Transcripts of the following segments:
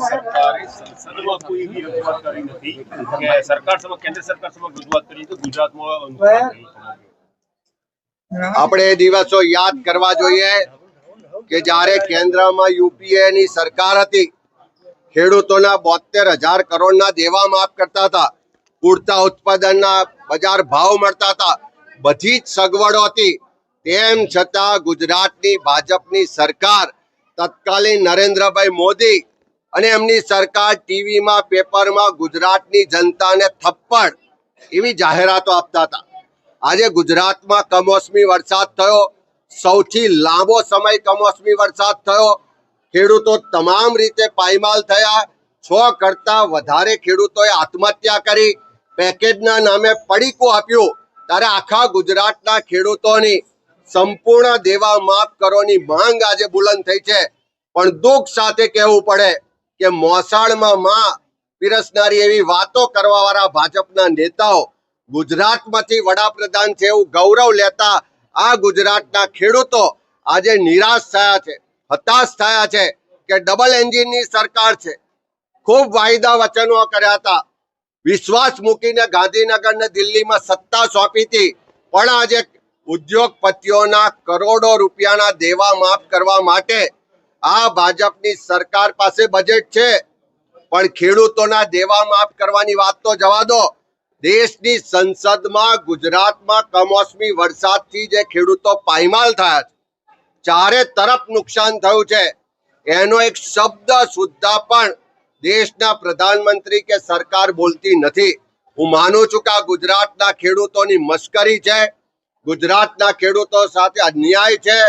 સરકારે સંસદમાં કોઈ એવી રજૂઆત કરી નથી કે સરકાર સમક્ષ કેન્દ્ર સરકાર સમક્ષ રજૂઆત કરી તો ગુજરાતમાં આપણે એ દિવસો યાદ કરવા જોઈએ કે જ્યારે કેન્દ્રમાં યુપીએ ની સરકાર હતી, ખેડૂતોના 72,000 કરોડના દેવા માફ કરતા હતા, પૂરતા ઉત્પાદનના બજાર ભાવ મળતા હતા, બધી જ સગવડો હતી. તેમ છતાં ગુજરાતની ભાજપની સરકાર, તત્કાલીન નરેન્દ્રભાઈ મોદી અને એમની સરકાર ટીવીમાં પેપરમાં ગુજરાતની જનતાને થપ્પડ એવી જાહેરાતો આપતા હતા. આજે ગુજરાતમાં કમોસમી વરસાદ થયો, સૌથી લાંબો સમય કમોસમી વરસાદ થયો, ખેડૂતો તમામ રીતે પાયમાલ થયા. 6 કરતા વધારે ખેડૂતોએ આત્મહત્યા કરી, પેકેજના નામે પડીકું આપ્યું. ત્યારે આખા ગુજરાતના ખેડૂતોની સંપૂર્ણ દેવા માફ કરવાની માંગ આજે બુલંદ થઈ છે. પણ દુઃખ સાથે કહેવું પડે કે મોસાળમાં માં પીરસનારી એવી વાતો કરવા વાળા ભાજપના નેતાઓ ગુજરાતમાંથી વડાપ્રધાન છે એવું ગૌરવ લેતા આ ગુજરાતના ખેડૂતો આજે નિરાશ થયા છે, હતાશ થયા છે કે ડબલ એન્જિનની સરકાર છે. ખૂબ વાયદા વચનો કર્યા હતા, વિશ્વાસ મૂકીને ગાંધીનગર ને દિલ્હીમાં સત્તા સોંપી હતી, પણ આજે ઉદ્યોગપતિઓના કરોડો રૂપિયાના દેવા માફ કરવા માટે આ ભાજપની સરકાર પાસે બજેટ છે, પણ ખેડૂતોના દેવા માફ કરવાની વાત તો જવા દો. દેશની સંસદમાં ગુજરાતમાં કમોસમી વરસાદથી જે ખેડૂતો પાયમાલ થયા છે, ચારે તરફ નુકસાન થયું છે, એનો એક શબ્દ સુદ્ધા પણ દેશના પ્રધાનમંત્રી કે સરકાર બોલતી નથી. હું માનું છું કે આ ગુજરાતના ખેડૂતોની મશ્કરી છે, ગુજરાતના ખેડૂતો સાથે અન્યાય છે.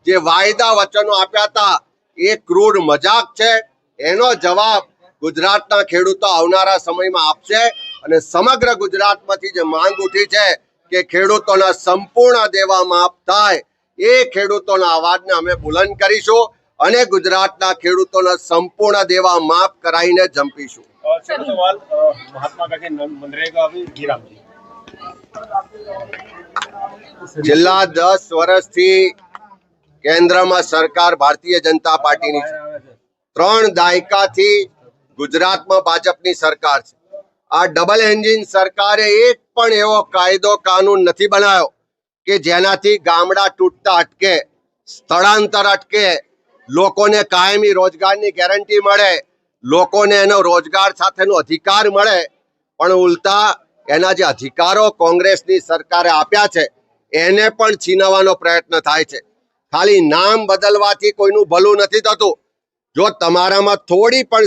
જે વાયદા વચનો આપ્યા હતા એ ક્રૂર મજાક છે. એનો જવાબ ગુજરાતના ખેડૂતો આવનારા સમયમાં આપશે. અને સમગ્ર ગુજરાતમાંથી જે માંગ ઉઠી છે કે ખેડૂતોના સંપૂર્ણ દેવા માફ થાય, એ ખેડૂતોના અવાજને અમે બુલંદ કરીશું અને ગુજરાતના ખેડૂતોના સંપૂર્ણ દેવા માફ કરાવીને જંપીશું. સવાલ મહાત્મા ગાંધી મનરેગા ગીરામજી છેલ્લા 10 વર્ષથી કેન્દ્રમાં સરકાર ભારતીય જનતા પાર્ટીની છે. 3 દાયકાથી ગુજરાતમાં ભાજપની સરકાર છે. આ ડબલ એન્જિન સરકારે એક પણ એવો કાયદો કાનૂન નથી બનાવ્યો કે જેનાથી ગામડા તૂટતા અટકે, સ્થળાંતર અટકે, લોકોને કાયમી રોજગારની ગેરંટી મળે, લોકોને એનો રોજગાર સાથેનો અધિકાર મળે. પણ ઉલટા એના જે અધિકારો કોંગ્રેસની સરકારે આપ્યા છે એને પણ છીનવવાનો પ્રયત્ન થાય છે. ખાલી નામ બદલવાથી કોઈનું ભલું નથી થતું. જો તમારામાં થોડી પણ